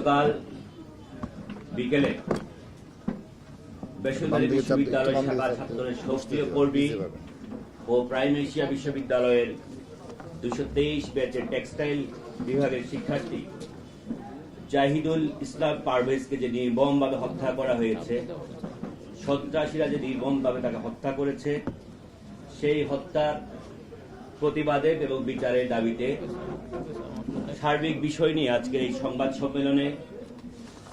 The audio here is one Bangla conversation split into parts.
গতকাল বিকেলে বেসরকারি বিশ্ববিদ্যালয় শাখা ছাত্রদের সক্রিয় কর্মী ও প্রাইম এশিয়া বিশ্ববিদ্যালয়ের 223 ব্যাচের টেক্সটাইল বিভাগের শিক্ষার্থী জাহিদুল ইসলাম পারভেজকে যে নির্মমভাবে হত্যা করা হয়েছে, সন্ত্রাসীরা যে নির্মমভাবে তাকে হত্যা করেছে, সেই হত্যার প্রতিবাদে এবং বিচারের দাবিতে সার্বিক বিষয় নিয়ে আজকের এই সংবাদ সম্মেলনে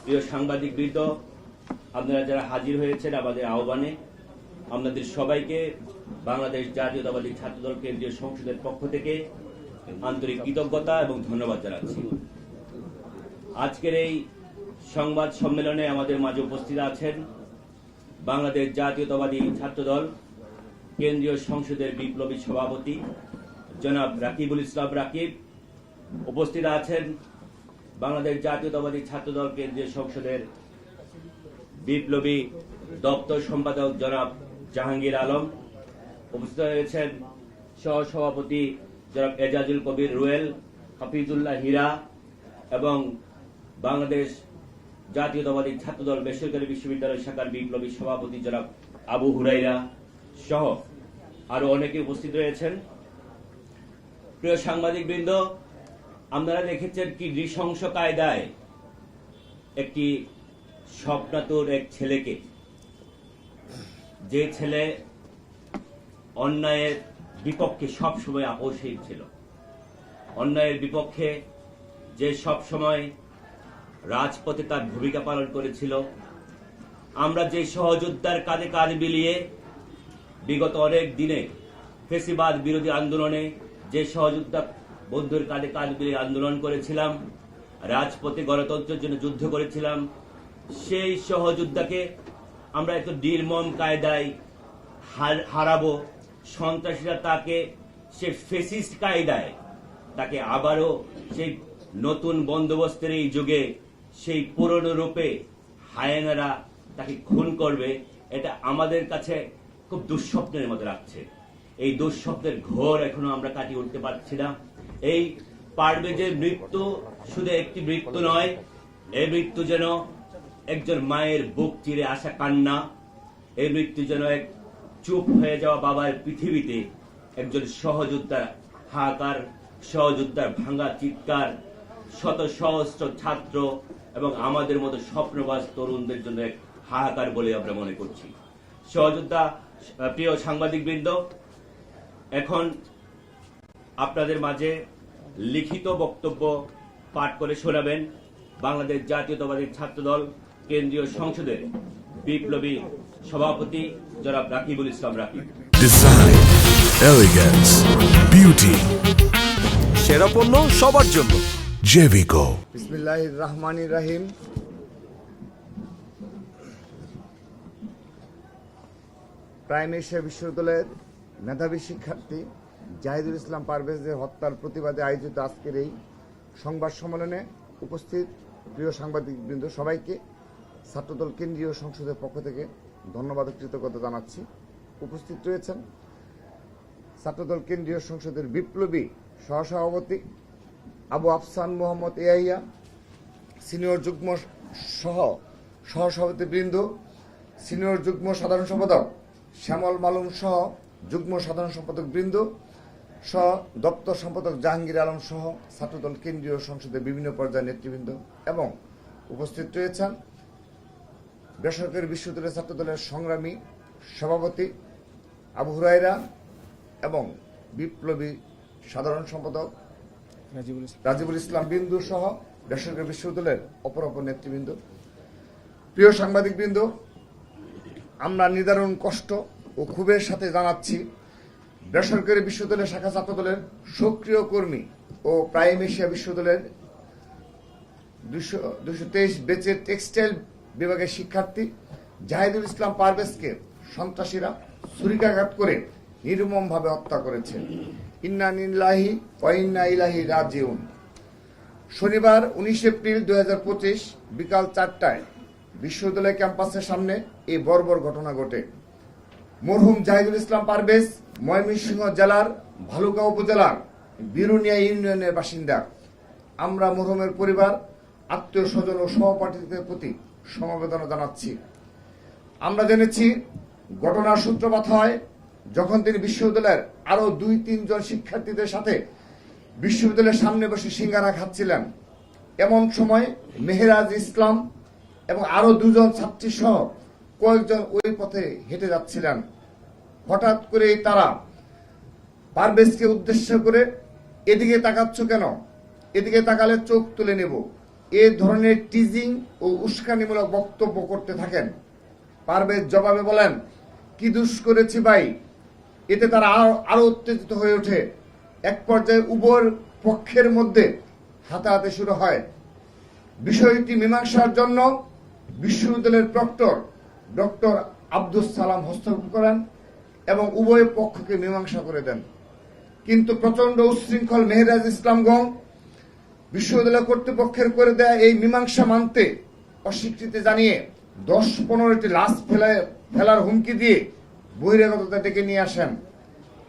প্রিয় সাংবাদিকবৃন্দ, আপনারা যারা হাজির হয়েছেন আমাদের আহ্বানে, আপনাদের সবাইকে বাংলাদেশ জাতীয়তাবাদী ছাত্রদল কেন্দ্রীয় সংসদের পক্ষ থেকে আন্তরিক কৃতজ্ঞতা এবং ধন্যবাদ জানাচ্ছি। আজকের এই সংবাদ সম্মেলনে আমাদের মাঝে উপস্থিত আছেন বাংলাদেশ জাতীয়তাবাদী ছাত্রদল কেন্দ্রীয় সংসদের বিপ্লবী সভাপতি জনাব রাকিবুল ইসলাম রাকিব। উপস্থিত আছেন বাংলাদেশ জাতীয়তাবাদী ছাত্রদল কেন্দ্রীয় সংসদের বিপ্লবী দপ্তর সম্পাদক জনাব জাহাঙ্গীর আলম। উপস্থিত হয়েছেন সহসভাপতি জনাব এজাজুল কবির রুয়েল, হাফিজুল্লাহ হীরা এবং বাংলাদেশ জাতীয়তাবাদী ছাত্রদল বেসরকারি বিশ্ববিদ্যালয় শাখার বিপ্লবী সভাপতি জনাব আবু হুরাইরা সহ আরো অনেকে উপস্থিত রয়েছেন। প্রিয় সাংবাদিকবৃন্দ, আপনারা দেখেছেন কি নৃশংস কায়দায় একটি স্বপ্নাতুর এক ছেলেকে, যে ছেলে অন্যায়ের বিপক্ষে সবসময় আপোষহীন ছিল, অন্যায়ের বিপক্ষে যে সবসময় রাজপথে তার ভূমিকা পালন করেছিল, আমরা যে সহযোদ্ধার কাঁধে কাঁধ মিলিয়ে বিগত অনেক দিনে ফেসিবাদ বিরোধী আন্দোলনে যে সহযোদ্ধা বন্ধুর কাঁধে কাঁধ মিলিয়ে আন্দোলন করেছিলাম, রাজপথে গণতন্ত্রের জন্য যুদ্ধ করেছিলাম, সেই সহযোদ্ধাকে আমরা এত নির্মম কায়দায় হারাবো, সন্ত্রাসীরা তাকে সে ফেসিস্ট কায়দায় তাকে আবারও সেই নতুন বন্দোবস্তের এই যুগে সেই পুরনো রূপে হায়েনারা তাকে খুন করবে, এটা আমাদের কাছে খুব দুঃস্বপ্নের মতো লাগছে। এই দুঃস্বপ্নের ঘোর এখনো আমরা কাটিয়ে উঠতে পারছি না। এই পারভেজের মৃত্যু শুধু একটি মৃত্যু নয়, এই মৃত্যু যেন একজন মায়ের বুক চিরে আসা কান্না, এই মৃত্যু যেন এক চুপ হয়ে যাওয়া বাবার পৃথিবীতে একজন সহযোদ্ধার হাহাকার, সহযোদ্ধার ভাঙা চিৎকার, শত সহস্র ছাত্র এবং আমাদের মতো স্বপ্নবাজ তরুণদের জন্য এক হাহাকার বলে আমরা মনে করছি। সহযোদ্ধা, প্রিয় সাংবাদিকবৃন্দ, এখন আপনাদের মাঝে লিখিত বক্তব্য পাঠ করে শোনাবেন বাংলাদেশ জাতীয়তাবাদী ছাত্রদল কেন্দ্রীয় সংসদের বিপ্লবী সভাপতি জনাব রাকিবুল ইসলাম রাকিব। ডিজাইন, এলিগেন্স, বিউটি, সেরা পণ্য সবার জন্য জেভিকো। বিসমিল্লাহির রহমানির রহিম। প্রাইম এশিয়া বিশ্ববিদ্যালয়ের মেধাবী শিক্ষার্থী জাহিদুল ইসলাম পারভেজের হত্যার প্রতিবাদে আয়োজিত আজকের এই সংবাদ সম্মেলনে উপস্থিত প্রিয় সাংবাদিকবৃন্দ সবাইকে ছাত্রদল কেন্দ্রীয় সংসদের পক্ষ থেকে ধন্যবাদ ও কৃতজ্ঞতা জানাচ্ছি। উপস্থিত রয়েছেন ছাত্রদল কেন্দ্রীয় সংসদের বিপ্লবী সহসভাপতি আবু আফসান মোহাম্মদ এয়াইয়া, সিনিয়র যুগ্ম সহসভাপতি বৃন্দ, সিনিয়র যুগ্ম সাধারণ সম্পাদক শ্যামল মালুম সহ যুগ্ম সাধারণ সম্পাদক বৃন্দ সহ দপ্তর সম্পাদক জাহাঙ্গীর আলম সহ ছাত্রদল কেন্দ্রীয় সংসদের বিভিন্ন পর্যায়ের নেতৃবৃন্দ এবং উপস্থিত রয়েছেন বেসরকারি বিশ্ববিদ্যালয় ছাত্রদলের সংগ্রামী সভাপতি আবু হুরাইরা এবং বিপ্লবী সাধারণ সম্পাদক রাজিবুল ইসলাম বিন্দু সহ বেসরকারি বিশ্ববিদ্যালয়ের অপর নেতৃবৃন্দ। প্রিয় সাংবাদিকবৃন্দ, আমরা নিদারুণ কষ্ট ও ক্ষোভের সাথে জানাচ্ছি বেসরকারি বিশ্ববিদ্যালয় শাখা ছাত্রদলের সক্রিয় কর্মী ও প্রাইম এশিয়া বিশ্ববিদ্যালয়ের 223 ব্যাচের টেক্সটাইল বিভাগের শিক্ষার্থী জাহিদুল ইসলাম পারভেজকে সন্ত্রাসীরা ছুরিকাঘাত করে নির্মমভাবে হত্যা করেছে। ইন্না লিল্লাহি ওয়া ইন্না ইলাইহি রাজিউন। শনিবার 19 এপ্রিল 2025 বিকাল 4টায় বিশ্ববিদ্যালয় ক্যাম্পাসের সামনে এই বর্বর ঘটনা ঘটে। মরহুম জাহিদুল ইসলাম পারভেজ ময়মনসিংহ জেলার ভালুকা উপজেলার বিরুনিয়া ইউনিয়নের বাসিন্দা। আমরা মরহুমের পরিবার আত্মীয় স্বজন ও সহপাঠীদের প্রতি সমবেদনা জানাচ্ছি। আমরা জেনেছি ঘটনার সূত্রপাত হয় যখন তিনি বিশ্ববিদ্যালয়ের আরো 2-3 জন শিক্ষার্থীদের সাথে বিশ্ববিদ্যালয়ের সামনে বসে সিঙ্গারা খাচ্ছিলেন। এমন সময় মেহেরাজ ইসলাম এবং আরো 2 জন ছাত্রী সহ কয়েকজন ওই পথে হেঁটে যাচ্ছিলেন। হঠাৎ করে তারা পারভেজকে উদ্দেশ্য করে, এদিকে তাকাচ্ছ কেন, এদিকে তাকালে চোখ তুলে নেব, এ ধরনের টিজিং ও উস্কানিমূলক বক্তব্য করতে থাকেন। পারভেজ জবাবে বলেন, কি দোষ করেছি ভাই? এতে তারা আরো উত্তেজিত হয়ে ওঠে। এক পর্যায়ে উভয় পক্ষের মধ্যে হাতাহাতি শুরু হয়। বিষয়টি মীমাংসার জন্য বিশ্ববিদ্যালয়ের প্রক্টর ডক্টর আব্দুস সালাম হস্তক্ষেপ করেন এবং উভয় পক্ষকে মীমাংসা করে দেন। কিন্তু প্রচন্ড উচ্ছৃঙ্খল মেহেরাজ ইসলামগণ বিশ্ববিদ্যালয় কর্তৃপক্ষের করে দেয়া এই মীমাংসা মানতে অস্বীকৃতি জানিয়ে 10-15টি লাশ ফেলার হুমকি দিয়ে বহিরাগতদের ডেকে নিয়ে আসেন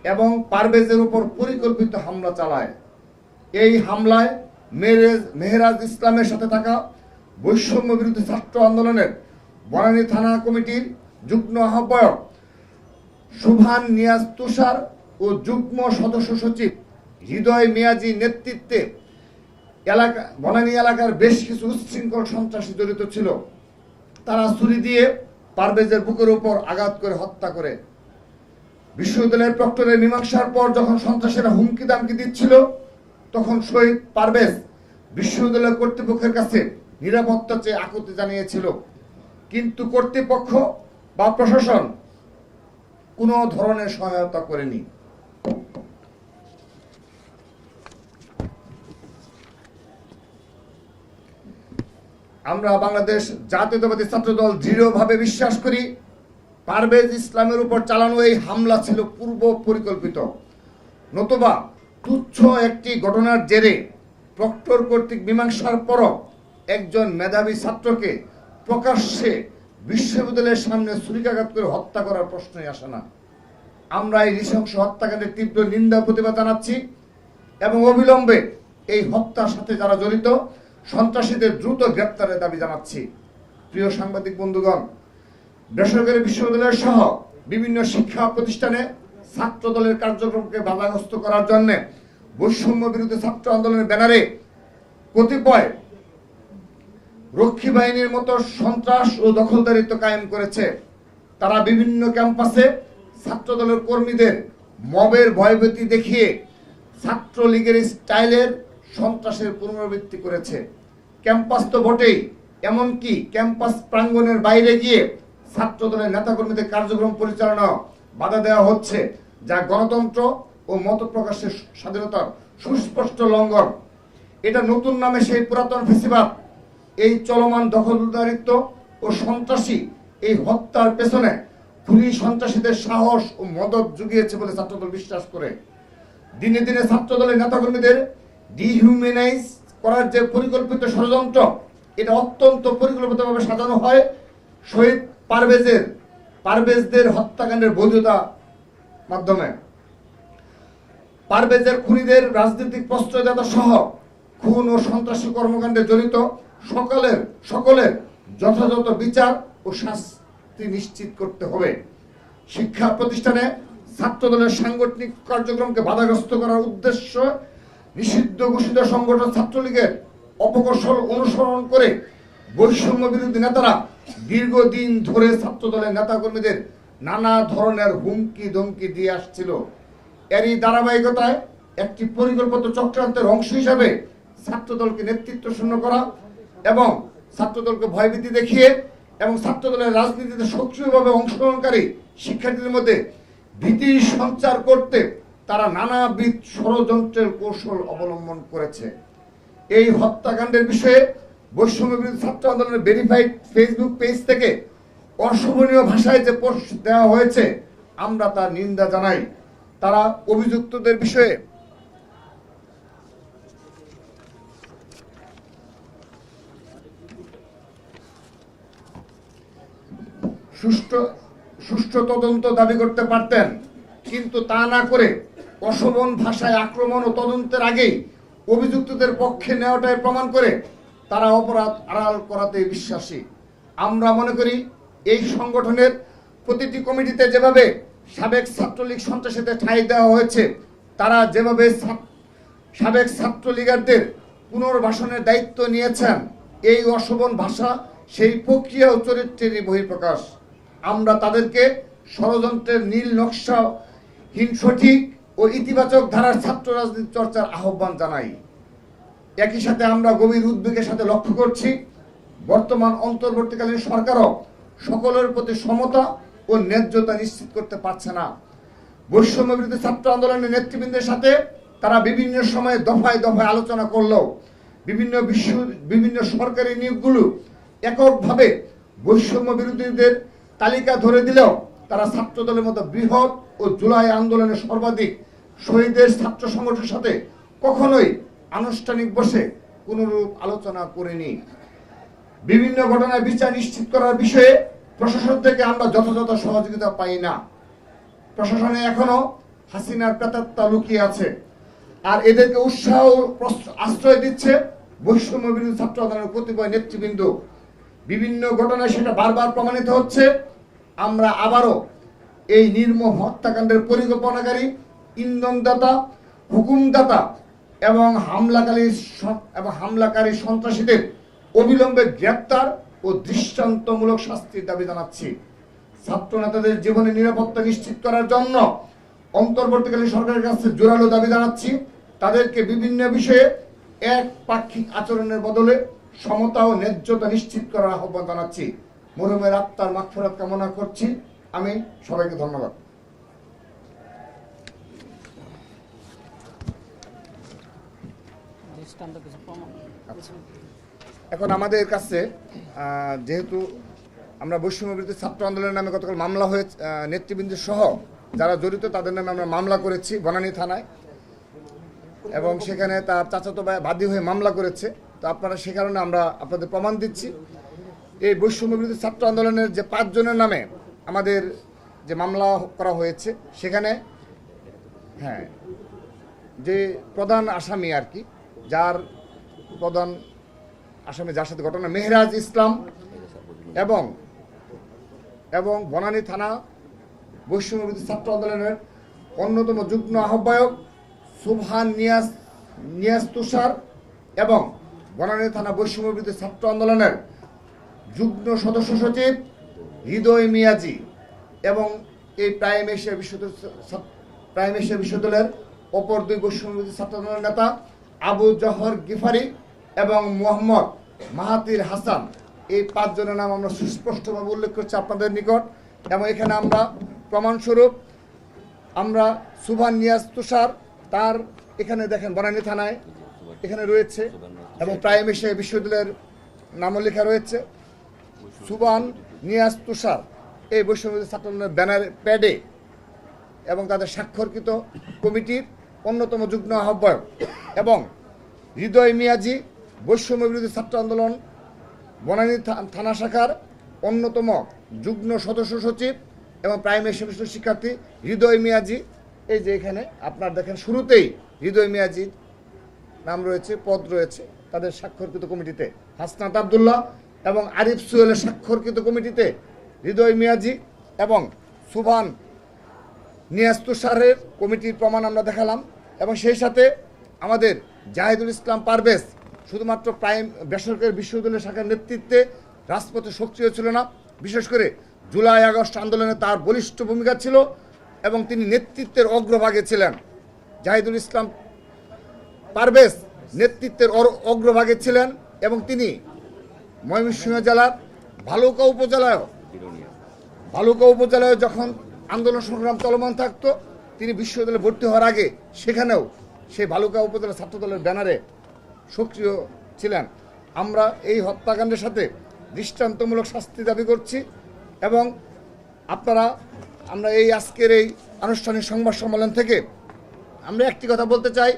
এবং পারভেজের উপর পরিকল্পিত হামলা চালায়। এই হামলায় মেহেরাজ ইসলামের সাথে থাকা বৈষম্য বিরোধী ছাত্র আন্দোলনের বনানী থানা কমিটির যুগ্ম আহ্বায়ক সুভান নিয়াজ তুষার ও যুগ্ম সদস্য সচিব হৃদয় মিয়াজি নেতৃত্বে বনানী এলাকার বেশ কিছু উচ্ছৃঙ্খল সন্ত্রাসী জড়িত ছিল। তারা ছুরি দিয়ে পারভেজের বুকের উপর আঘাত করে হত্যা করে। বিশ্ববিদ্যালয়ের প্রক্টরের মীমাংসার পর যখন সন্ত্রাসীরা হুমকি দামকি দিচ্ছিল, তখন শহীদ পারভেজ বিশ্ববিদ্যালয় কর্তৃপক্ষের কাছে নিরাপত্তা চেয়ে আকুতি জানিয়েছিল, কিন্তু কর্তৃপক্ষ বা প্রশাসন কোনো ধরনের সহায়তা করেনি। আমরা বাংলাদেশ জাতীয়তাবাদী ছাত্রদল দৃঢ়ভাবে বিশ্বাস করি, পারভেজ ইসলামের উপর চালানো এই হামলা ছিল পূর্ব পরিকল্পিত, নতুবা তুচ্ছ একটি ঘটনার জেরে প্রক্টর কর্তৃক মীমাংসার পরও একজন মেধাবী ছাত্রকে প্রকাশ্যে বিশ্ববিদ্যালয়ের সামনে ছুরিকাঘাত করে হত্যা করার প্রশ্নই আসে না। আমরা এই নৃশংস হত্যাকাণ্ডের তীব্র নিন্দা প্রতিবাদ জানাচ্ছি এবং অবিলম্বে এই হত্যার সাথে যারা জড়িত সন্ত্রাসীদের দ্রুত গ্রেপ্তারের দাবি জানাচ্ছি। প্রিয় সাংবাদিক বন্ধুগণ, বেসরকারি বিশ্ববিদ্যালয় সহ বিভিন্ন শিক্ষা প্রতিষ্ঠানে ছাত্র দলের কার্যক্রমকে বাধাগ্রস্ত করার জন্য বৈষম্য বিরোধী ছাত্র আন্দোলনের ব্যানারে কতিপয় রক্ষী বাহিনীর মতো সন্ত্রাস ও দখলদারিত্ব কায়েম করেছে। তারা বিভিন্ন ক্যাম্পাসে ছাত্র দলের কর্মীদের মবের ভয়ভীতি দেখিয়ে ছাত্রলীগের স্টাইলের সন্ত্রাসের পুনরাবৃত্তি করেছে। ক্যাম্পাস তো বটেই, এমনকি ক্যাম্পাস প্রাঙ্গণের বাইরে গিয়ে ছাত্র দলের নেতাকর্মীদের কার্যক্রম পরিচালনা বাধা দেওয়া হচ্ছে, যা গণতন্ত্র ও মত প্রকাশের স্বাধীনতার সুস্পষ্ট লঙ্ঘন। এটা নতুন নামে সেই পুরাতন ফেসিবাদ। এই চলমান দখলদারিত্ব ও সন্ত্রাসী এই হত্যার পেছনে খুনি সন্ত্রাসীদের সাহস ও মদত জুগিয়েছে বলে ছাত্রদল বিশ্বাস করে। দিনে দিনে ছাত্রদলের নেতাকর্মীদের ডিহিউম্যানাইজ করার যে পরিকল্পিত ষড়যন্ত্র, এটা অত্যন্ত পরিকল্পিতভাবে সাজানো হয় শহীদ পারভেজদের হত্যাকাণ্ডের বৈধতা মাধ্যমে। পারভেজের খুনিদের রাজনৈতিক প্রশ্রয়দাতা সহ খুন ও সন্ত্রাসী কর্মকাণ্ডে জড়িত সকলের যথাযথ বিচার ও শাস্তি নিশ্চিত করতে হবে। শিক্ষা প্রতিষ্ঠানে ছাত্রদলের সাংগঠনিক কার্যক্রমকে বাধাগ্রস্ত করার উদ্দেশ্য নিষিদ্ধ ঘোষিত সংগঠন ছাত্রলীগের অপকৌশল অনুসরণ করে বৈষম্য বিরোধী নেতারা দীর্ঘদিন ধরে ছাত্রদলের নেতাকর্মীদের নানা ধরনের হুমকি ধমকি দিয়ে আসছিল। এরই ধারাবাহিকতায় একটি পরিকল্পিত চক্রান্তের অংশ হিসাবে ছাত্রদলকে নেতৃত্ব শূন্য করা এবং ছাত্রদলকে ভয়ভীতি দেখিয়ে এবং ছাত্রদলের রাজনীতিতে সক্রিয়ভাবে অংশগ্রহণকারী শিক্ষার্থীদের মধ্যে ভীতি সঞ্চার করতে তারা নানাবিধ ষড়যন্ত্রের কৌশল অবলম্বন করেছে। এই হত্যাকাণ্ডের বিষয়ে বৈষম্য বিরোধী ছাত্র আন্দোলনের ভেরিফাইড ফেসবুক পেজ থেকে অশোভনীয় ভাষায় যে পোস্ট দেওয়া হয়েছে, আমরা তার নিন্দা জানাই। তারা অভিযুক্তদের বিষয়ে সুষ্ঠু তদন্ত দাবি করতে পারতেন, কিন্তু তা না করে অশোভন ভাষায় আক্রমণ ও তদন্তের আগেই অভিযুক্তদের পক্ষে নেওয়াটাই প্রমাণ করে তারা অপরাধ আড়াল করাতে বিশ্বাসী। আমরা মনে করি এই সংগঠনের প্রতিটি কমিটিতে যেভাবে সাবেক ছাত্রলীগ সন্ত্রাসীদের ঠাঁই দেওয়া হয়েছে, তারা যেভাবে সাবেক ছাত্রলীগারদের পুনর্বাসনের দায়িত্ব নিয়েছেন, এই অশোভন ভাষা সেই প্রক্রিয়া ও চরিত্রেরই বহিঃপ্রকাশ। আমরা তাদেরকে ষড়যন্ত্রের নীল নকশাহীন সঠিক ও ইতিবাচক ধারার ছাত্র রাজনীতি চর্চার আহ্বান জানাই। একই সাথে আমরা গভীর উদ্বেগের সাথে লক্ষ্য করছি, বর্তমান অন্তর্বর্তীকালীন সরকারও সকলের প্রতি সমতা ও ন্যায্যতা নিশ্চিত করতে পারছে না। বৈষম্য বিরোধী ছাত্র আন্দোলনের নেতৃবৃন্দের সাথে তারা বিভিন্ন সময়ে দফায় দফায় আলোচনা করলেও বিভিন্ন সরকারি নিয়োগগুলো এককভাবে বৈষম্য বিরোধীদের তালিকা ধরে দিলেও তারা ছাত্র দলের মতো বৃহৎ ও জুলাই আন্দোলনের সর্বাধিক শহীদের ছাত্র সংগঠনের সাথে কখনোই আনুষ্ঠানিক বসে কোনরূপ আলোচনা করেনি। বিভিন্ন ঘটনায় বিচার নিশ্চিত করার বিষয়ে প্রশাসন থেকে আমরা যথাযথ সহযোগিতা পাই না। প্রশাসনে এখনো হাসিনার প্রেতাত্মা লুকিয়ে আছে, আর এদেরকে উৎসাহ ও আশ্রয় দিচ্ছে বৈষম্য বিরোধী ছাত্র আন্দোলনের কতিপয় নেতৃবৃন্দ। বিভিন্ন ঘটনায় সেটা বারবার প্রমাণিত হচ্ছে। আমরা আবারও এই নির্মম হত্যাকাণ্ডের পরিকল্পনাকারী, ইন্ধনদাতা, হুকুমদাতা এবং হামলাকারী সন্ত্রাসীদের অবিলম্বে গ্রেপ্তার ও দৃষ্টান্তমূলক শাস্তির দাবি জানাচ্ছি। ছাত্র নেতাদের জীবনের নিরাপত্তা নিশ্চিত করার জন্য অন্তর্বর্তীকালীন সরকারের কাছে জোরালো দাবি জানাচ্ছি। তাদেরকে বিভিন্ন বিষয়ে একপাক্ষিক আচরণের বদলে সমতা ও ন্যায্যতা নিশ্চিত করার আহ্বান জানাচ্ছি। মরহুমের আত্মার মাগফিরাত কামনা করছি। আমি সবাইকে ধন্যবাদ। এখন আমাদের কাছে যেহেতু আমরা বৈষম্য বিরোধী ছাত্র আন্দোলনের নামে গতকাল মামলা হয়ে নেতৃবৃন্দ সহ যারা জড়িত তাদের নামে আমরা মামলা করেছি বনানী থানায়, এবং সেখানে তার চাচাতো ভাই বাদী হয়ে মামলা করেছে। তো আপনারা সে কারণে আমরা আপনাদের প্রমাণ দিচ্ছি। এই বৈষম্য বিরোধী ছাত্র আন্দোলনের যে 5 জনের নামে আমাদের যে মামলা করা হয়েছে, সেখানে যে প্রধান আসামি আর কি, যার প্রধান আসামি যার সাথে ঘটনা মেহরাজ ইসলাম এবং বনানী থানা বৈষম্য বিরোধী ছাত্র আন্দোলনের অন্যতম যুগ্ম আহ্বায়ক সুবহান নিয়াজ তুষার এবং বনানী থানা বৈষম্য বিরোধী ছাত্র আন্দোলনের যুগ্ম সদস্য সচিব হৃদয় মিয়াজি এবং এই প্রাইম এশিয়া বিশ্ববিদ্যালয়ের অপর 2 বৈষম্য বিরোধী ছাত্র আন্দোলনের নেতা আবু জহর গিফারি এবং মোহাম্মদ মাহাতির হাসান। এই 5 জনের নাম আমরা সুস্পষ্টভাবে উল্লেখ করছি আপনাদের নিকট। এবং এখানে আমরা প্রমাণস্বরূপ আমরা সুবহান নিয়াজ তুষার, তার এখানে দেখেন বনানী থানায় এখানে রয়েছে এবং প্রাইম এশিয়া বিশ্ববিদ্যালয়ের নামও লেখা রয়েছে। সুবহান নিয়াজ তুষার এই বৈষম্য ছাত্র আন্দোলনের ব্যানার প্যাডে এবং তাদের স্বাক্ষরকৃত কমিটির অন্যতম যুগ্ম আহ্বায়ক, এবং হৃদয় মিয়াজি বৈষম্য বিরোধী ছাত্র আন্দোলন বনানী থানা শাখার অন্যতম যুগ্ম সদস্য সচিব এবং প্রাইম এশিয়া বিশ্ববিদ্যালয়ের শিক্ষার্থী হৃদয় মিয়াজি। এই যে এখানে আপনার দেখেন শুরুতেই হৃদয় মিয়াজির নাম রয়েছে, পদ রয়েছে তাদের স্বাক্ষরকৃত কমিটিতে। হাসনাত আব্দুল্লাহ এবং আরিফ সুহেলের স্বাক্ষরকৃত কমিটিতে হৃদয় মিয়াজি এবং সুবহান নিয়াজ তুষারের কমিটির প্রমাণ আমরা দেখালাম। এবং সেই সাথে আমাদের জাহিদুল ইসলাম পারভেজ শুধুমাত্র বেসরকারি বিশ্ববিদ্যালয় শাখার নেতৃত্বে রাজপথে সক্রিয় ছিল না, বিশেষ করে জুলাই আগস্ট আন্দোলনে তার বলিষ্ঠ ভূমিকা ছিল এবং তিনি নেতৃত্বের অগ্রভাগে ছিলেন। জাহিদুল ইসলাম পারভেজ নেতৃত্বের অগ্রভাগে ছিলেন এবং তিনি ময়মনসিংহ জেলার ভালুকা উপজেলায় যখন আন্দোলন সংগ্রাম চলমান থাকতো, তিনি বিশ্ববিদ্যালয়ে ভর্তি হওয়ার আগে সেখানেও সেই ভালুকা উপজেলা ছাত্রদলের ব্যানারে সক্রিয় ছিলেন। আমরা এই হত্যাকাণ্ডের সাথে দৃষ্টান্তমূলক শাস্তি দাবি করছি। এবং আমরা এই আজকের এই আনুষ্ঠানিক সংবাদ সম্মেলন থেকে আমরা একটি কথা বলতে চাই।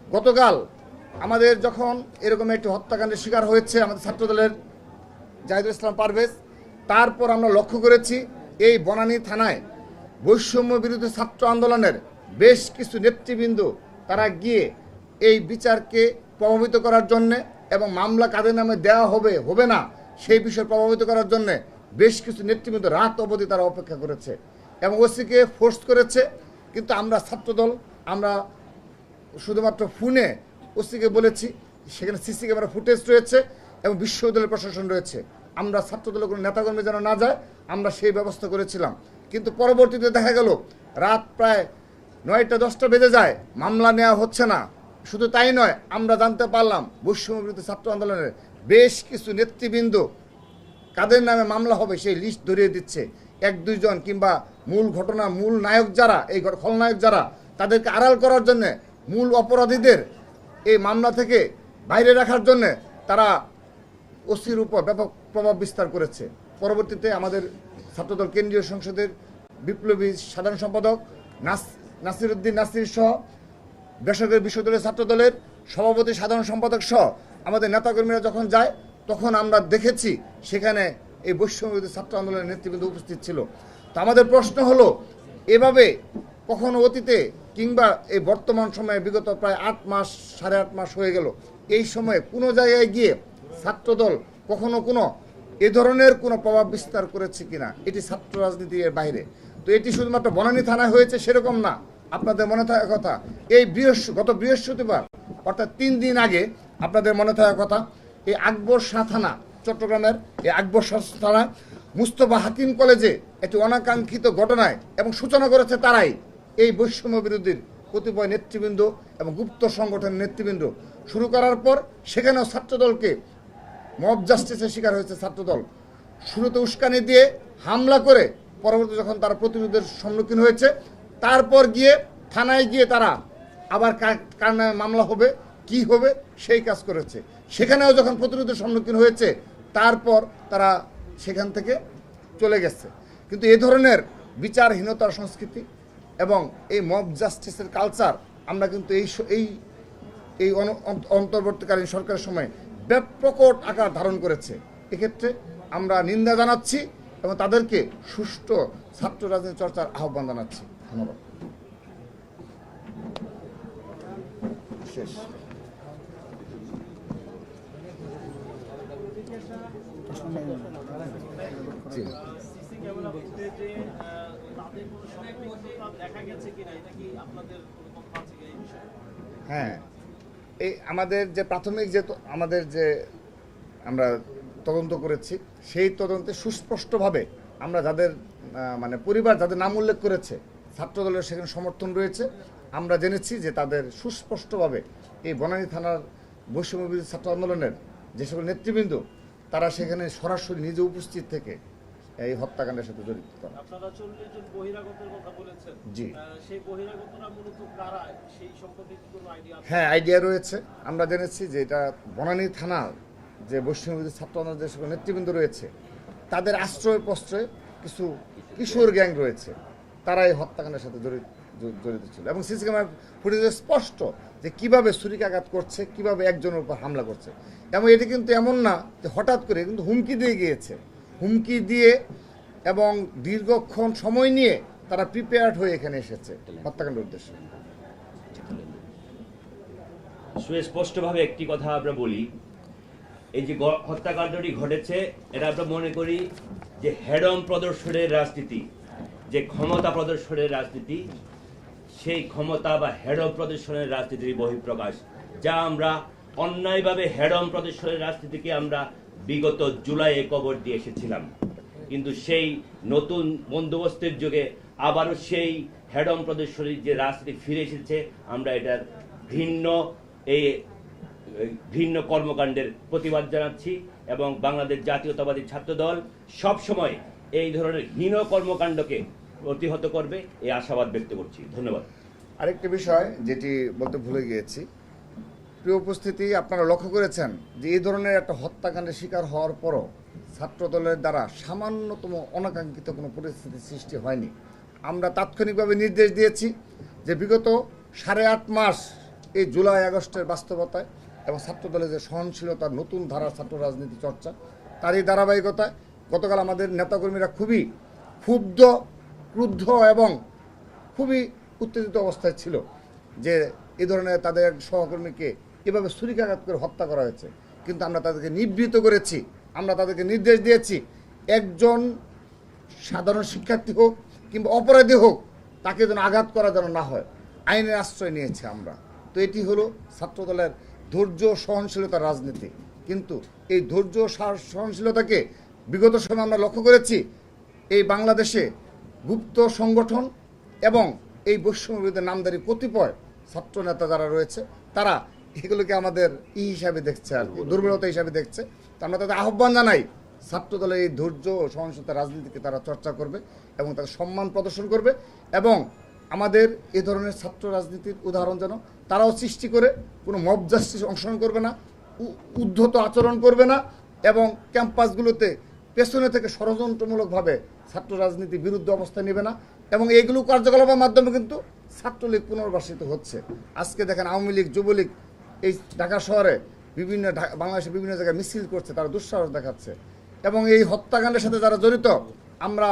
গতকাল আমাদের যখন এরকম একটি হত্যাকাণ্ডের শিকার হয়েছে আমাদের ছাত্রদলের জাহিদুল ইসলাম পারভেজ, তারপর আমরা লক্ষ্য করেছি এই বনানী থানায় বৈষম্য বিরোধী ছাত্র আন্দোলনের বেশ কিছু নেতৃবৃন্দ তারা গিয়ে এই বিচারকে প্রভাবিত করার জন্যে এবং মামলা কাদের নামে দেওয়া হবে হবে না সেই বিষয়ে প্রভাবিত করার জন্য বেশ কিছু নেতৃবৃন্দ রাত অবধি তারা অপেক্ষা করেছে এবং ওসিকে ফোর্স করেছে। কিন্তু আমরা ছাত্রদল আমরা শুধুমাত্র ফোনে ওসিকে বলেছি, সেখানে সিসি ক্যামেরা ফুটেজ রয়েছে এবং বিশ্ববিদ্যালয়ের প্রশাসন রয়েছে, আমরা ছাত্রদলের কোনো নেতাকর্মী যেন না যায় আমরা সেই ব্যবস্থা করেছিলাম। কিন্তু পরবর্তীতে দেখা গেল রাত প্রায় 9টা-10টা বেজে যায়, মামলা নেওয়া হচ্ছে না। শুধু তাই নয়, আমরা জানতে পারলাম বৈষম্য বিরোধী ছাত্র আন্দোলনের বেশ কিছু নেতৃবৃন্দ কাদের নামে মামলা হবে সেই লিস্ট ধরিয়ে দিচ্ছে। 1-2 জন কিংবা মূল ঘটনা মূল নায়ক যারা, এই খলনায়ক যারা, তাদেরকে আড়াল করার জন্যে, মূল অপরাধীদের এই মামলা থেকে বাইরে রাখার জন্যে তারা ওসির উপর ব্যাপক প্রভাব বিস্তার করেছে। পরবর্তীতে আমাদের ছাত্রদল কেন্দ্রীয় সংসদের বিপ্লবী সাধারণ সম্পাদক নাসিরউদ্দিন নাসির সহ বেসরকারি বিশ্ববিদ্যালয়ের ছাত্রদলের সভাপতি সাধারণ সম্পাদক সহ আমাদের নেতাকর্মীরা যখন যায় তখন আমরা দেখেছি সেখানে এই বৈষম্যবিরোধী ছাত্র আন্দোলনের নেতৃবৃন্দ উপস্থিত ছিল। তো আমাদের প্রশ্ন হলো, এভাবে কখনো অতীতে কিংবা এই বর্তমান সময়ে বিগত প্রায় 8 মাস 8.5 মাস হয়ে গেল, এই সময়ে কোনো জায়গায় গিয়ে ছাত্রদল কখনো কোনো এ ধরনের কোনো প্রভাব বিস্তার করেছে কিনা, এটি ছাত্র রাজনীতির বাইরে। তো এটি শুধুমাত্র বনানী থানায় হয়েছে সেরকম না। আপনাদের মনে থাকার কথা, এই গত বৃহস্পতিবার অর্থাৎ 3 দিন আগে আপনাদের মনে থাকার কথা, এই আকবর শাহ থানা, চট্টগ্রামের এই আকবর শাহ থানা মুস্তফা হাকিম কলেজে একটি অনাকাঙ্ক্ষিত ঘটনায় এবং সূচনা করেছে তারাই, এই বৈষম্য বিরোধীর কতিপয় নেতৃবৃন্দ এবং গুপ্ত সংগঠনের নেতৃবৃন্দ শুরু করার পর সেখানেও ছাত্রদলকে মব জাস্টিসের শিকার হয়েছে ছাত্রদল। শুরুতে উস্কানি দিয়ে হামলা করে পরবর্তী যখন তারা প্রতিরোধের সম্মুখীন হয়েছে, তারপর গিয়ে থানায় গিয়ে তারা আবার কার নামে মামলা হবে কি হবে সেই কাজ করেছে। সেখানেও যখন প্রতিরোধের সম্মুখীন হয়েছে তারপর তারা সেখান থেকে চলে গেছে। কিন্তু এই ধরনের বিচারহীনতার সংস্কৃতি এবং এই মব জাস্টিসের কালচার আমরা কিন্তু এই অন্তর্বর্তীকালীন সরকারের সময় ব্যাপক আকার ধারণ করেছে। এক্ষেত্রে আমরা নিন্দা জানাচ্ছি এবং তাদেরকে সুষ্ঠু ছাত্র রাজনীতি চর্চার আহ্বান জানাচ্ছি। ধন্যবাদ। শেষ। জি। হ্যাঁ, এই আমাদের যে প্রাথমিক আমাদের যে আমরা তদন্ত করেছি সেই তদন্তে সুস্পষ্টভাবে আমরা যাদের মানে পরিবার যাদের নাম উল্লেখ করেছে ছাত্রদলের সেখানে সমর্থন রয়েছে, আমরা জেনেছি যে তাদের সুস্পষ্টভাবে এই বনানী থানার বৈষম্য বিরোধী ছাত্র আন্দোলনের যে সকল নেতৃবৃন্দ তারা সেখানে সরাসরি নিজে উপস্থিত থেকে এই হত্যাকাণ্ডের সাথে জড়িত। আপনারা 40 জন বহিরাগতের কথা বলেছেন, জি, সেই বহিরাগতরা মূলত কারা, সেই সম্পর্কে কি কোনো আইডিয়া আছে? হ্যাঁ, আইডিয়া রয়েছে। আমরা জেনেছি যে এটা বনানী থানার যে বৈষম্য বিরোধী ছাত্র আন্দোলনের যে সকল নেতৃবৃন্দ রয়েছে তাদের আশ্রয় প্রশ্রয়ে কিছু কিশোর গ্যাং রয়েছে, তারা এই হত্যাকাণ্ডের সাথে জড়িত ছিল এবং সিসি ক্যামেরা ফুটেজে স্পষ্ট যে কিভাবে ছুরিকাঘাত করছে, কিভাবে একজনের উপর হামলা করছে। এবং এটি কিন্তু এমন না যে হঠাৎ করে, কিন্তু হুমকি দিয়ে গিয়েছে, হুমকি দিয়ে এবং দীর্ঘক্ষণ সময় নিয়ে তারা প্রিপেয়ার্ড হয়ে এখানে এসেছে হত্যাকাণ্ডের উদ্দেশ্যে। সুস্পষ্টভাবে একটি কথা আমরা বলি, এই যে হত্যাকাণ্ডটি ঘটেছে এটা আমরা মনে করি যে হেডম প্রদর্শনের রাজনীতি, যে ক্ষমতা প্রদর্শনের রাজনীতি, সেই ক্ষমতা বা হেডম প্রদর্শনের রাজনীতির বহিঃপ্রকাশ, যা আমরা অন্যায়ভাবে হেডম প্রদর্শনের রাজনীতিকে আমরা বিগত জুলাইয়ে কবর দিয়ে এসেছিলাম। কিন্তু সেই নতুন বন্দোবস্তের যুগে আবারও সেই হেডম প্রদর্শনের যে রাজনীতি ফিরে এসেছে, আমরা এটার ঘৃণ্য কর্মকাণ্ডের প্রতিবাদ জানাচ্ছি এবং বাংলাদেশ জাতীয়তাবাদী ছাত্রদল সব সময় এই ধরনের হীন কর্মকাণ্ডকে প্রতিহত করবে এই আশাবাদ ব্যক্ত করছি। ধন্যবাদ। আরেকটি বিষয় যেটি বলতে ভুলে গিয়েছি, প্রিয় উপস্থিতি, আপনারা লক্ষ্য করেছেন যে এই ধরনের একটা হত্যাকাণ্ডের শিকার হওয়ার পরও ছাত্রদলের দ্বারা সামান্যতম অনাকাঙ্ক্ষিত কোনো পরিস্থিতির সৃষ্টি হয়নি। আমরা তাৎক্ষণিকভাবে নির্দেশ দিয়েছি যে বিগত 8.5 মাস এই জুলাই আগস্টের বাস্তবতায় এবং ছাত্রদলের যে সহনশীলতার নতুন ধারার ছাত্র রাজনীতি চর্চা, তারই ধারাবাহিকতায় গতকাল আমাদের নেতাকর্মীরা খুবই ক্ষুব্ধ, ক্রুদ্ধ এবং খুবই উত্তেজিত অবস্থায় ছিল যে এই ধরনের তাদের সহকর্মীকে এভাবে ছুরিকাঘাত করে হত্যা করা হয়েছে। কিন্তু আমরা তাদেরকে নিবৃত করেছি, আমরা তাদেরকে নির্দেশ দিয়েছি একজন সাধারণ শিক্ষার্থী হোক কিংবা অপরাধী হোক তাকে যেন আঘাত করা যেন না হয়, আইনের আশ্রয় নিয়েছি আমরা। তো এটি হলো ছাত্রদলের ধৈর্য সহনশীলতার রাজনীতি। কিন্তু এই ধৈর্য সহনশীলতাকে বিগত সময়ে আমরা লক্ষ্য করেছি এই বাংলাদেশে গুপ্ত সংগঠন এবং এই বৈষম্য বিরোধী নামধারী কতিপয় ছাত্র নেতা যারা রয়েছে তারা এগুলোকে আমাদের হিসাবে দেখছে, আর কি দুর্বলতা হিসাবে দেখছে। তো আমরা তাদের আহ্বান জানাই ছাত্রদলের এই ধৈর্য ও সহনশীলতার রাজনীতিকে তারা চর্চা করবে এবং তাদের সম্মান প্রদর্শন করবে এবং আমাদের এ ধরনের ছাত্র রাজনীতির উদাহরণ যেন তারাও সৃষ্টি করে কোনো মব জাস্টিস অংশগ্রহণ করবে না, উদ্ধত আচরণ করবে না এবং ক্যাম্পাসগুলোতে পেছনে থেকে ষড়যন্ত্রমূলকভাবে ছাত্র রাজনীতির বিরুদ্ধে অবস্থান নেবে না এবং এইগুলো কার্যকলাপের মাধ্যমে কিন্তু ছাত্রলীগ পুনর্বাসিত হচ্ছে। আজকে দেখেন আওয়ামী লীগ, যুবলীগ এই ঢাকা শহরে বাংলাদেশের বিভিন্ন জায়গায় মিছিল করছে, তারা দুঃসাহস দেখাচ্ছে এবং এই হত্যাকাণ্ডের সাথে যারা জড়িত আমরা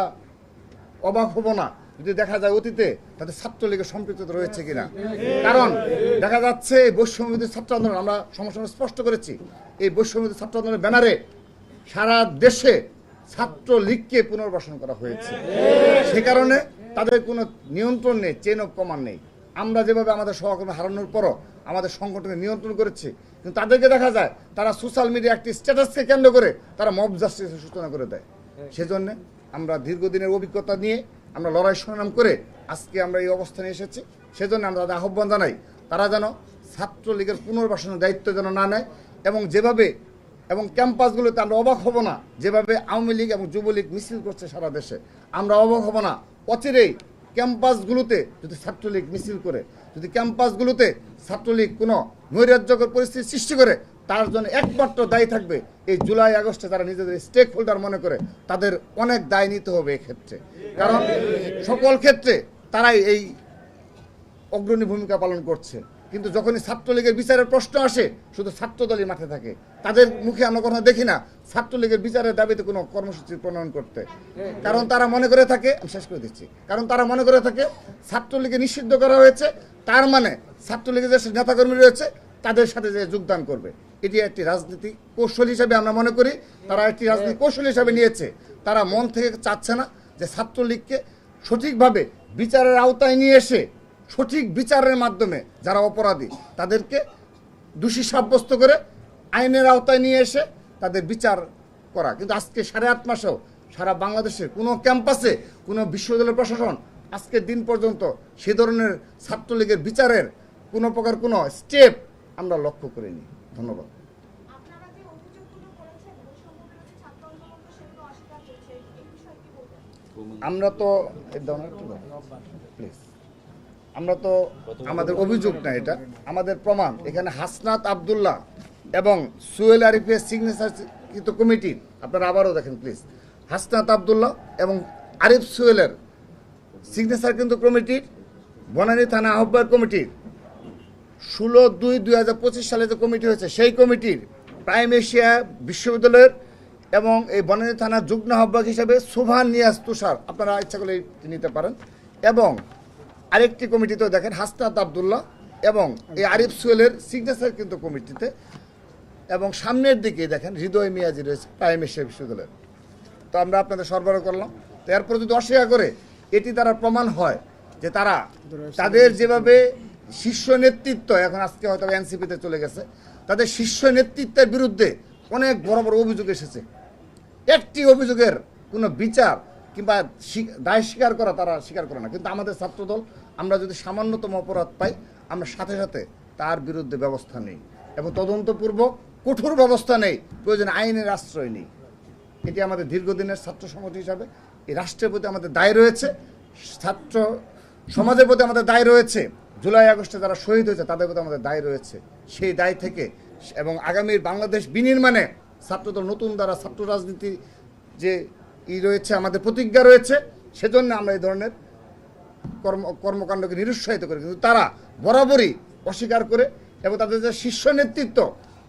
অবাক হব না যদি দেখা যায় অতীতে তাদের ছাত্রলীগের সম্পৃক্ততা রয়েছে কিনা। কারণ দেখা যাচ্ছে এই বৈষম্যবিরোধী ছাত্র আন্দোলন আমরা সমস্যা স্পষ্ট করেছি, এই বৈষম্যবিরোধী ছাত্র আন্দোলনের ব্যানারে সারা দেশে ছাত্রলীগকে পুনর্বাসন করা হয়েছে। সে কারণে তাদের কোনো নিয়ন্ত্রণ নেই, চেইন অফ কমান্ড নেই। আমরা যেভাবে আমাদের সহকর্মী হারানোর পরও আমাদের সংগঠনকে নিয়ন্ত্রণ করেছি, কিন্তু তাদেরকে দেখা যায় তারা সোশ্যাল মিডিয়া একটি স্ট্যাটাসকে কেন্দ্র করে তারা মব জাস্টিসের সূচনা করে দেয়। সেজন্য আমরা দীর্ঘদিনের অভিজ্ঞতা নিয়ে আমরা লড়াই সংগ্রাম করে আজকে আমরা এই অবস্থানে এসেছি। সেজন্য আমরা তাদের আহ্বান জানাই তারা যেন ছাত্রলীগের পুনর্বাসনের দায়িত্ব যেন না নেয় এবং যেভাবে এবং ক্যাম্পাসগুলোতে আমরা অবাক হব না, যেভাবে আওয়ামী লীগ এবং যুবলীগ মিছিল করছে সারা দেশে, আমরা অবাক হব না অচিরেই ক্যাম্পাসগুলোতে যদি ছাত্রলীগ মিছিল করে, যদি ক্যাম্পাসগুলোতে ছাত্রলীগ কোনো নৈরাজ্যকর পরিস্থিতি সৃষ্টি করে, তার জন্য একমাত্র দায়ী থাকবে এই জুলাই আগস্টে যারা নিজেদের স্টেক হোল্ডার মনে করে তাদের অনেক দায় নিতে হবে এক্ষেত্রে। কারণ সকল ক্ষেত্রে তারাই এই অগ্রণী ভূমিকা পালন করছে, কিন্তু যখনই ছাত্রলীগের বিচারের প্রশ্ন আসে শুধু ছাত্রদলই মাঠে থাকে, তাদের মুখে আমরা কথা দেখি না ছাত্রলীগের বিচারের দাবিতে কোনো কর্মসূচি প্রণয়ন করতে। কারণ তারা মনে করে থাকে, আমি শেষ করে দিচ্ছি, কারণ তারা মনে করে থাকে ছাত্রলীগকে নিষিদ্ধ করা হয়েছে তার মানে ছাত্রলীগের যে নেতাকর্মী রয়েছে তাদের সাথে যে যোগদান করবে। এটি একটি রাজনীতি কৌশল হিসাবে আমরা মনে করি তারা একটি রাজনীতি কৌশল হিসাবে নিয়েছে। তারা মন থেকে চাচ্ছে না যে ছাত্রলীগকে সঠিকভাবে বিচারের আওতায় নিয়ে এসে সঠিক বিচারের মাধ্যমে যারা অপরাধী তাদেরকে দোষী সাব্যস্ত করে আইনের আওতায় নিয়ে এসে তাদের বিচার করা। কিন্তু আজকে 8.5 মাসেও সারা বাংলাদেশের কোনো ক্যাম্পাসে কোনো বিশ্ববিদ্যালয় প্রশাসন আজকের দিন পর্যন্ত সে ধরনের ছাত্রলীগের বিচারের কোনো প্রকার কোনো স্টেপ আমরা লক্ষ্য করিনি। ধন্যবাদ। আপনারা যে অভিযোগগুলো করেছেন বৈষম্যবিরোধী ছাত্র আন্দোলন তো সেগুলো অস্বীকার করছে, এই বিষয়ে কি বলবেন? আমরা তো প্লিজ আমরা তো আমাদের অভিযোগ না, এটা আমাদের প্রমাণ। এখানে হাসনাত আব্দুল্লাহ এবং সোহেল আরিফের সিগনেচার কিন্তু কমিটির, আপনারা আবারও দেখেন প্লিজ, হাসনাত আব্দুল্লাহ এবং আরিফ সোহেলের সিগনেচার কিন্তু কমিটির, বনানী থানা আহ্বায়ক কমিটির 16/2/2025 সালে যে কমিটি হয়েছে সেই কমিটির প্রাইম এশিয়া বিশ্ববিদ্যালয়ের এবং এই বনানী থানার যুগ্ম আহ্বায়ক হিসাবে সোভান নিয়াজ তুষার, আপনারা ইচ্ছা করলে নিতে পারেন। এবং আরেকটি কমিটিতেও দেখেন হাসনাত আব্দুল্লাহ এবং এই আরিফ সোহেলের সিগনেচার কিন্তু কমিটিতে, এবং সামনের দিকে দেখেন হৃদয় মিয়াজি রয়েছে প্রাইম এশিয়া বিশ্ববিদ্যালয়ের। তো আমরা আপনাদের সরবরাহ করলাম। তো এরপর যদি অস্বীকার করে এটি দ্বারা প্রমাণ হয় যে তারা তাদের যেভাবে শীর্ষ নেতৃত্ব এখন আজকে হয়তো এনসিপিতে চলে গেছে, তাদের শীর্ষ নেতৃত্বের বিরুদ্ধে অনেক বড় বড় অভিযোগ এসেছে, একটি অভিযোগের কোনো বিচার কিংবা দায় স্বীকার করা তারা স্বীকার করে না। কিন্তু আমাদের ছাত্রদল আমরা যদি সামান্যতম অপরাধ পাই আমরা সাথে সাথে তার বিরুদ্ধে ব্যবস্থা নেই এবং তদন্তপূর্বক কঠোর ব্যবস্থা নেই, প্রয়োজনে আইনের আশ্রয় নেই। এটি আমাদের দীর্ঘদিনের ছাত্র সমাজ হিসাবে এই রাষ্ট্রের প্রতি আমাদের দায় রয়েছে, ছাত্র সমাজের প্রতি আমাদের দায় রয়েছে, জুলাই আগস্টে যারা শহীদ হয়েছে তাদের প্রতি আমাদের দায় রয়েছে। সেই দায় থেকে এবং আগামীর বাংলাদেশ বিনির্মাণে ছাত্রদল নতুন দ্বারা ছাত্র রাজনীতি যে রয়েছে আমাদের প্রতিজ্ঞা রয়েছে, সেজন্য আমরা এই ধরনের কর্মকাণ্ডকে নিরুৎসাহিত করি। কিন্তু তারা বরাবরই অস্বীকার করে এবং তাদের যে শীর্ষ নেতৃত্ব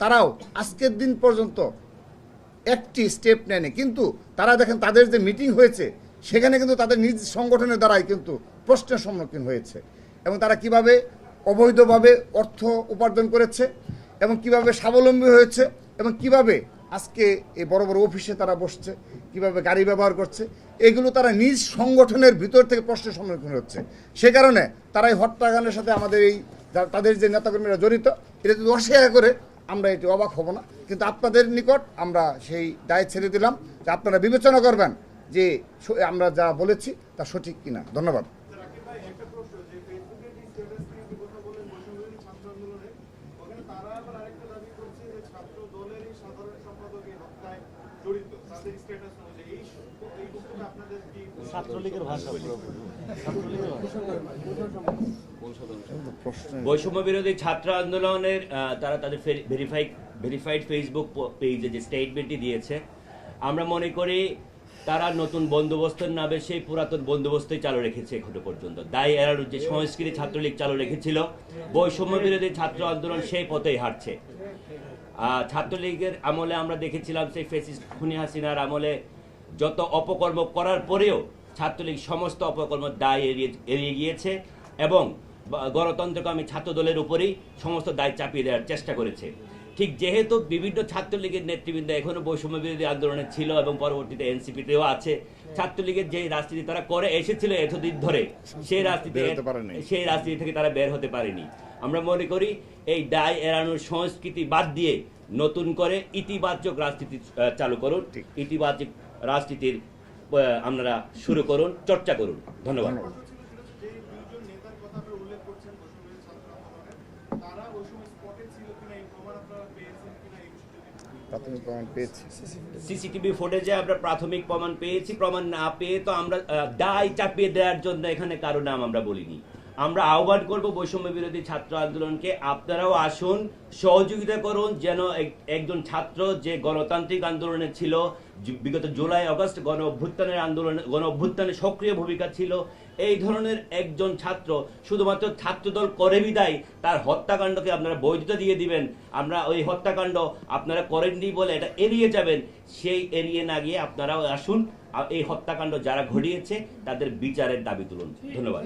তারাও আজকের দিন পর্যন্ত একটি স্টেপ নেয়নি। কিন্তু তারা দেখেন তাদের যে মিটিং হয়েছে সেখানে কিন্তু তাদের নিজ সংগঠনের দ্বারাই কিন্তু প্রশ্নের সম্মুখীন হয়েছে এবং তারা কিভাবে অবৈধভাবে অর্থ উপার্জন করেছে এবং কিভাবে স্বাবলম্বী হয়েছে এবং কিভাবে আজকে এই বড় বড় অফিসে তারা বসছে, কিভাবে গাড়ি ব্যবহার করছে, এগুলো তারা নিজ সংগঠনের ভিতর থেকে প্রশ্নের সম্মুখীন হচ্ছে। সে কারণে তারা এই হত্যাকাণ্ডের সাথে আমাদের এই তাদের যে নেতাকর্মীরা জড়িত, এটা যদি অস্বীকার করে আমরা এটি অবাক হব না। কিন্তু আপনাদের নিকট আমরা সেই দায় ছেড়ে দিলাম যে আপনারা বিবেচনা করবেন যে আমরা যা বলেছি তা সঠিক কিনা। ধন্যবাদ। রাকিব ভাই, একটা প্রশ্ন, যে ফেসবুকে যে স্ট্যাটাস নিয়ে যে কথা বলেন বৈষম্যবিরোধী ছাত্র আন্দোলনে, ওখানে তারা আবার আরেকটা দাবি করছে যে ছাত্র দলেরই সাধারণ সম্পাদক এই হত্যায় জড়িত, তাদের স্ট্যাটাস অনুযায়ী। এই বক্তব্য আপনাদের কি? ছাত্রলীগের ভাষা পুরোপুরি ছাত্রলীগের ভাষা। বৈষম্য বিরোধী ছাত্র আন্দোলনের তারা তাদের ভেরিফাইড ফেসবুক পেজে যে স্টেটমেন্টটি দিয়েছে, আমরা মনে করি তারা নতুন বন্দোবস্তের নামে সেই পুরাতন বন্দোবস্তই চালু রেখেছে এখনো পর্যন্ত। দায় এড়ানোর যে সংস্কৃতি ছাত্রলীগ চালু রেখেছিল, বৈষম্য বিরোধী ছাত্র আন্দোলন সেই পথেই হাঁটছে। ছাত্রলীগের আমলে আমরা দেখেছিলাম সেই ফ্যাসিস্ট খুনি হাসিনার আমলে যত অপকর্ম করার পরেও ছাত্রলীগ সমস্ত অপকর্ম দায় এড়িয়ে গিয়েছে এবং গণতন্ত্রকামী ছাত্র দলের উপরেই সমস্ত দায় চাপিয়ে দেওয়ার চেষ্টা করেছে। ঠিক যেহেতু বিভিন্ন ছাত্রলীগের নেতৃবৃন্দ এখনো বৈষম্য বিরোধী আন্দোলনে ছিল এবং পরবর্তীতে এনসিপিতেও আছে, ছাত্রলীগের যে রাজনীতি তারা করে এসেছিল এতদিন ধরে, সেই রাজনীতি থেকে তারা বের হতে পারেনি। আমরা মনে করি এই দায় এড়ানোর সংস্কৃতি বাদ দিয়ে নতুন করে ইতিবাচক রাজনীতি চালু করুন, ইতিবাচক রাজনীতির আপনারা শুরু করুন, চর্চা করুন। ধন্যবাদ। যে দুইজন নেতার কথা আপনারা উল্লেখ করছেন বৈষম্যবিরোধী ছাত্র আন্দোলনের, তারা ওই সময় স্পটে ছিল কিনা, এই প্রমাণ আপনারা পেয়েছেন কিনা, এই বিষয়ে প্রাথমিক প্রমাণ পেয়েছি। সিসিটিভি ফুটেজে আমরা প্রাথমিক প্রমাণ পেয়েছি। প্রমাণ না পেয়ে তো আমরা দায় চাপিয়ে দেওয়ার জন্য এখানে কারো নাম আমরা বলিনি। আমরা আহ্বান করব বৈষম্য বিরোধী ছাত্র আন্দোলনকে, আপনারাও আসুন, সহযোগিতা করুন, যেন একজন ছাত্র যে গণতান্ত্রিক আন্দোলনে ছিল, বিগত জুলাই আগস্ট গণ অভ্যুত্থানে সক্রিয় ভূমিকা ছিল, এই ধরনের একজন ছাত্র শুধুমাত্র ছাত্রদল করে বিদায় তার হত্যাকাণ্ডকে আপনারা বৈধতা দিয়ে দিবেন, আমরা ওই হত্যাকাণ্ড আপনারা করেননি বলে এটা এড়িয়ে যাবেন, সেই এড়িয়ে না গিয়ে আপনারাও আসুন, এই হত্যাকাণ্ড যারা ঘটিয়েছে তাদের বিচারের দাবি তুলুন। ধন্যবাদ।